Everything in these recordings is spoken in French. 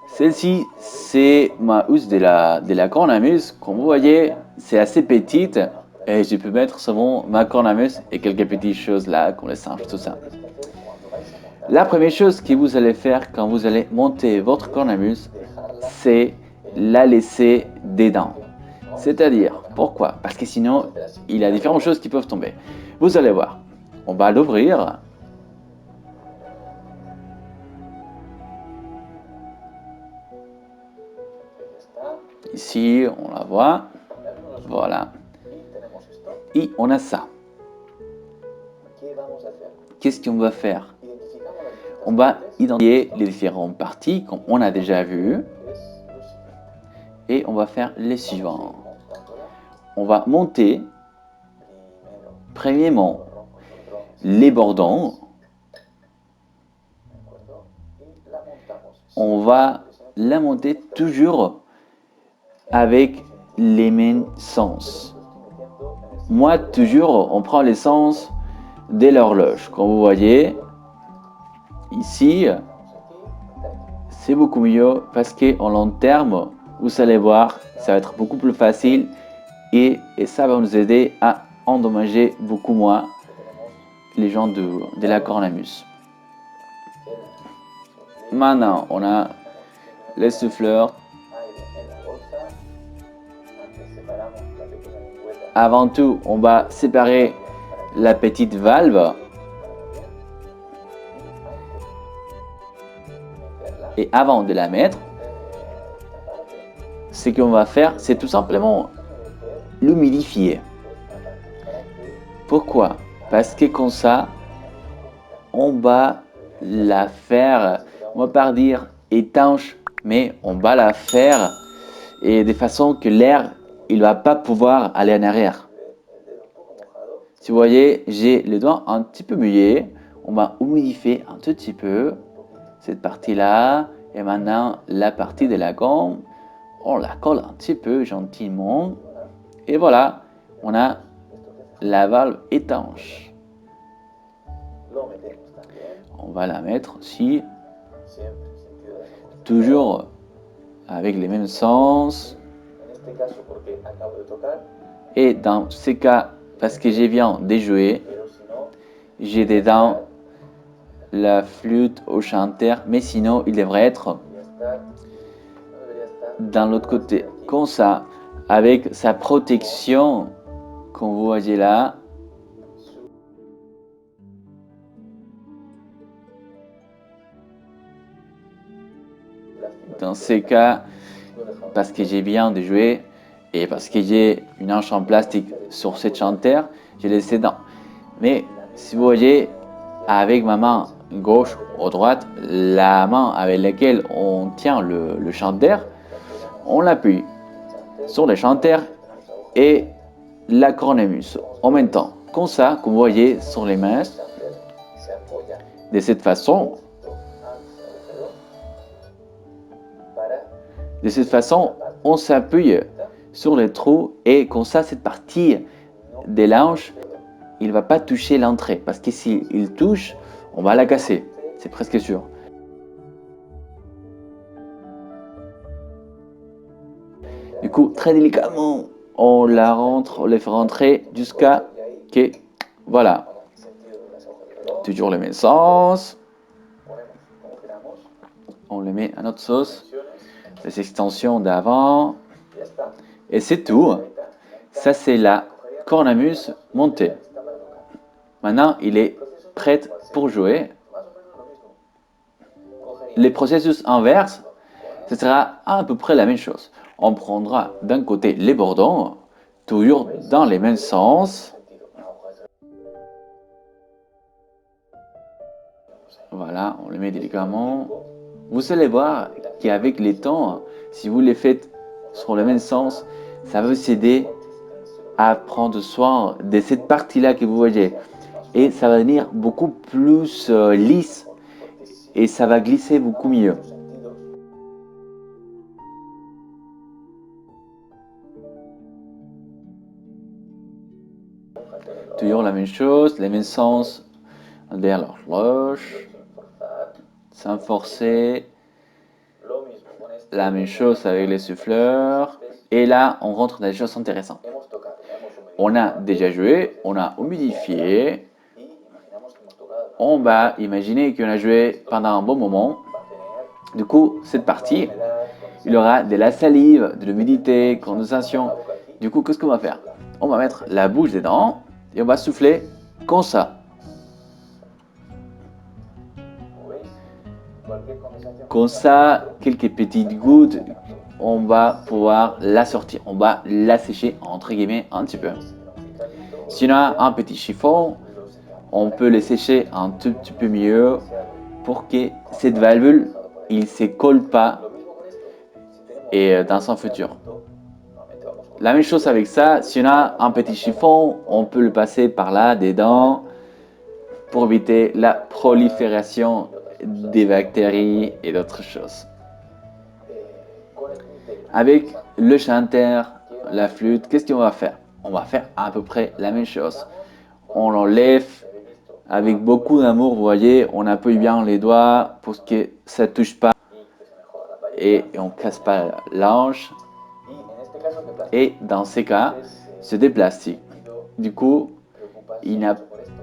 Celle-ci, c'est ma housse de la cornemuse. Comme vous voyez, c'est assez petite et je peux mettre seulement ma cornemuse et quelques petites choses là, comme les singes, tout ça. La première chose que vous allez faire quand vous allez monter votre cornemuse, c'est la laisser dedans. C'est-à-dire, pourquoi? Parce que sinon, il y a différentes choses qui peuvent tomber. Vous allez voir, on va l'ouvrir. Ici, on la voit. Voilà. Et on a ça. Qu'est-ce qu'on va faire? On va identifier les différentes parties, comme on a déjà vu. Et on va faire les suivants. On va monter, premièrement, les bordons. On va la monter toujours avec les mêmes sens. Moi, toujours, on prend les sens de l'horloge. Comme vous voyez, ici, c'est beaucoup mieux parce qu'en long terme, vous allez voir, ça va être beaucoup plus facile et ça va nous aider à endommager beaucoup moins les gens de la cornemuse. Maintenant, on a les souffleurs. Avant tout, on va séparer la petite valve. Et avant de la mettre, ce qu'on va faire, c'est tout simplement l'humidifier. Pourquoi? Parce que comme ça, on va la faire, on va pas dire étanche, mais on va la faire et de façon que l'air, il va pas pouvoir aller en arrière. Si vous voyez, j'ai les doigts un petit peu mouillés. On va humidifier un tout petit peu cette partie-là. Et maintenant, la partie de la gomme, on la colle un petit peu gentiment. Et voilà, on a la valve étanche. On va la mettre aussi, toujours avec les mêmes sens. Et dans ce cas, parce que je viens de jouer, j'ai dedans la flûte au chanteur, mais sinon il devrait être dans l'autre côté, comme ça, avec sa protection, comme vous voyez là. Dans ces cas, parce que j'ai bien de jouer et parce que j'ai une hanche en plastique sur cette chanteur, j'ai laissé dedans. Mais si vous voyez, avec ma main gauche ou droite, la main avec laquelle on tient le chanteur, on l'appuie sur le chanteur et la cornemuse en même temps. Comme ça, comme vous voyez sur les mains, de cette façon, on s'appuie sur les trous et comme ça, cette partie des l'ange, il ne va pas toucher l'entrée parce que s'il touche, on va la casser, c'est presque sûr. Du coup, très délicatement, on la rentre, on les fait rentrer jusqu'à que, voilà, toujours le même sens. On le met à notre sauce, les extensions d'avant, et c'est tout. Ça, c'est la cornemuse montée. Maintenant, il est prêt pour jouer. Le processus inverse, ce sera à peu près la même chose. On prendra d'un côté les bordons, toujours dans les mêmes sens. Voilà, on le met délicatement. Vous allez voir qu'avec les temps, si vous les faites sur le même sens, ça va vous aider à prendre soin de cette partie-là que vous voyez. Et ça va devenir beaucoup plus lisse et ça va glisser beaucoup mieux. Toujours la même chose, les mêmes sens derrière l'horloge, sans forcer. La même chose avec les souffleurs. Et là, on rentre dans des choses intéressantes. On a déjà joué, on a humidifié. On va imaginer qu'on a joué pendant un bon moment. Du coup, cette partie, il y aura de la salive, de l'humidité, condensation. Du coup, qu'est-ce qu'on va faire? On va mettre la bouche dedans et on va souffler comme ça. Comme ça, quelques petites gouttes, on va pouvoir la sortir. On va la sécher, entre guillemets, un petit peu. Si on a un petit chiffon, on peut le sécher un tout petit peu mieux pour que cette valvule, il ne se colle pas et dans son futur. La même chose avec ça, si on a un petit chiffon, on peut le passer par là, dedans, pour éviter la prolifération des bactéries et d'autres choses. Avec le chanteur, la flûte, qu'est-ce qu'on va faire? On va faire à peu près la même chose. On l'enlève avec beaucoup d'amour, vous voyez, on appuie bien les doigts pour que ça ne touche pas et on ne casse pas l'ange. Et dans ces cas, c'est des plastiques. Du coup, il n'a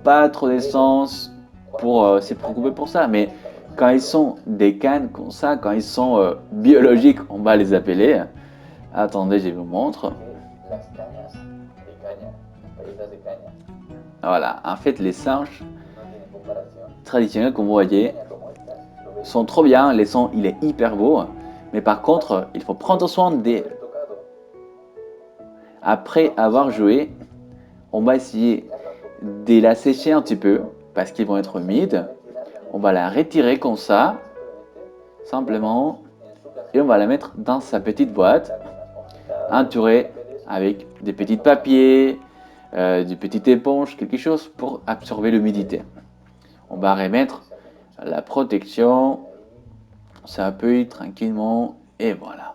pas trop de sens pour se préoccuper pour ça. Mais quand ils sont des cannes comme ça, quand ils sont biologiques, on va les appeler. Attendez, je vous montre. Voilà, en fait, les singes traditionnels, comme vous voyez, sont trop bien. Les sons, il est hyper beau. Mais par contre, il faut prendre soin des... Après avoir joué, on va essayer de la sécher un petit peu parce qu'ils vont être humides. On va la retirer comme ça, simplement, et on va la mettre dans sa petite boîte, entourée avec des petits papiers, des petites éponges, quelque chose pour absorber l'humidité. On va remettre la protection, on s'appuie tranquillement et voilà.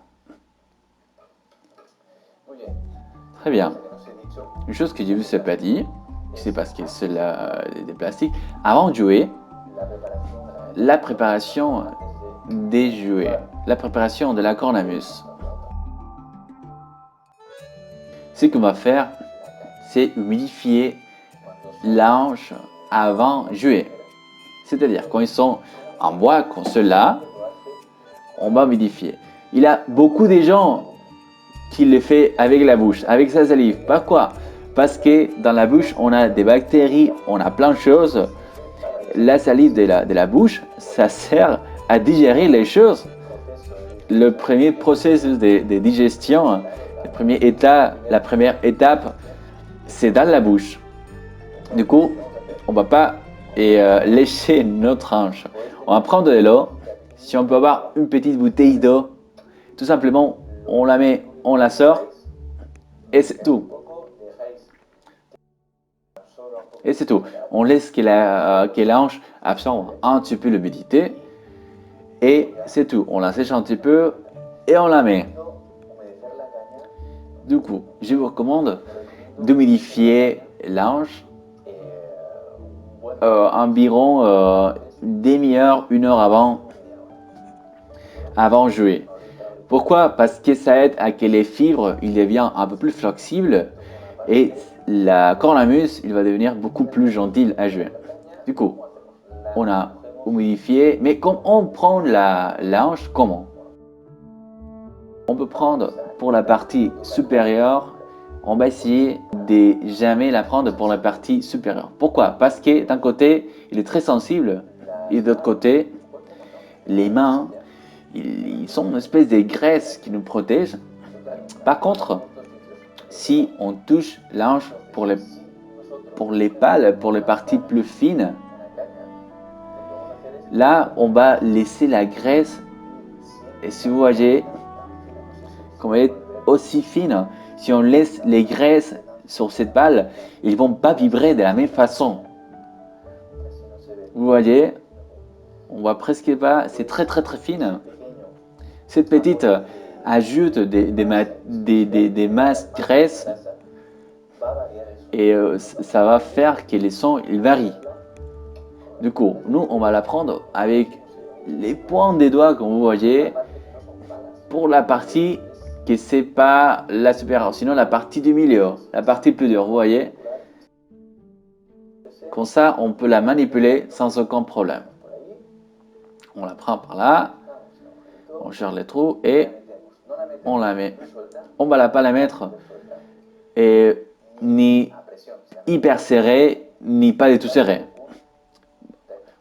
Très bien. Une chose que je ne vous ai pas dit, c'est parce que c'est des plastiques. Avant de jouer, la préparation des jouets, la préparation de la cornemuse. Ce qu'on va faire, c'est humidifier l'ange avant de jouer. C'est-à-dire, quand ils sont en bois comme ceux-là, on va humidifier. Il y a beaucoup de gens qui le font avec la bouche, avec sa salive. Pourquoi? Parce que dans la bouche, on a des bactéries, on a plein de choses. La salive de la bouche, ça sert à digérer les choses. Le premier processus de digestion, la première étape, c'est dans la bouche. Du coup, on ne va pas lécher notre hanche. On va prendre de l'eau. Si on peut avoir une petite bouteille d'eau, tout simplement, on la met, on la sort et c'est tout. Et c'est tout. On laisse que la hanche absorbe un petit peu l'humidité et c'est tout. On la sèche un petit peu et on la met. Du coup, je vous recommande d'humidifier l'ange environ demi-heure, 1 heure avant de jouer. Pourquoi? Parce que ça aide à que les fibres ils deviennent un peu plus flexibles et la cornemuse il va devenir beaucoup plus gentil à jouer. Du coup, on a humidifié, mais comme on prend l'ange, comment? On peut prendre pour la partie supérieure, on va essayer de jamais la prendre pour la partie supérieure. Pourquoi? Parce que d'un côté, il est très sensible et de l'autre côté, les mains, ils sont une espèce de graisse qui nous protège. Par contre, si on touche l'ange pour les pales, pour les parties plus fines, là, on va laisser la graisse. Et si vous voyez, comme elle est aussi fine, si on laisse les graisses sur cette pale, ils ne vont pas vibrer de la même façon. Vous voyez, on voit presque pas, c'est très fine. Cette petite ajoute des masses de graisse et ça va faire que les sons ils varient. Du coup, nous on va la prendre avec les points des doigts comme vous voyez pour la partie que c'est pas la supérieure, sinon la partie du milieu, la partie plus dure, vous voyez. Comme ça, on peut la manipuler sans aucun problème. On la prend par là, on cherche les trous et on la met. On ne va pas la mettre ni hyper serré, ni pas du tout serré.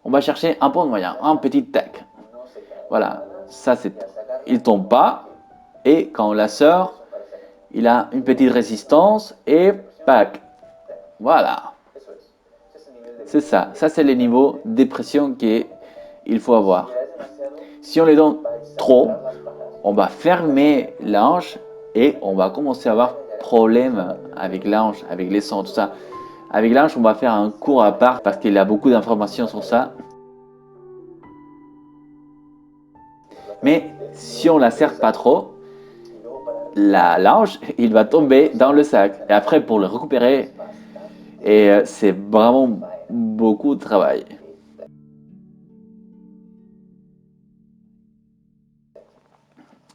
On va chercher un point moyen, un petit tac. Voilà, ça c'est. Il tombe pas et quand on la sort, il a une petite résistance et pack. Voilà. C'est ça. Ça c'est le niveau de pression qu'il faut avoir. Si on les donne trop, on va fermer l'ange et on va commencer à avoir problème avec l'ange, avec les sons, tout ça. Avec l'ange, on va faire un cours à part parce qu'il y a beaucoup d'informations sur ça. Mais si on la serre pas trop, l'ange, il va tomber dans le sac. Et après, pour le récupérer, c'est vraiment beaucoup de travail.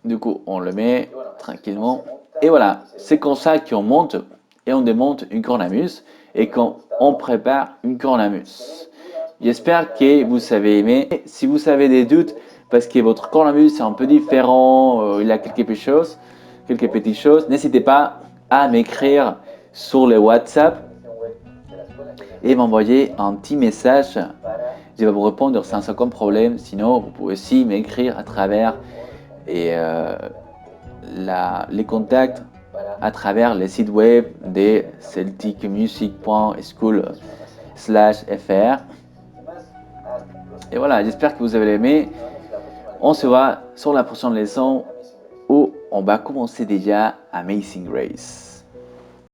Du coup, on le met tranquillement. Et voilà, c'est comme ça qu'on monte et on démonte une cornemuse et qu'on prépare une cornemuse. J'espère que vous avez aimé. Si vous avez des doutes parce que votre cornemuse est un peu différent, il y a quelques petites choses, n'hésitez pas à m'écrire sur le WhatsApp et m'envoyer un petit message. Je vais vous répondre sans aucun problème. Sinon, vous pouvez aussi m'écrire à travers les contacts à travers le site web de celticmusic.school/fr. Et voilà, j'espère que vous avez aimé. On se voit sur la prochaine leçon où on va commencer déjà Amazing Grace.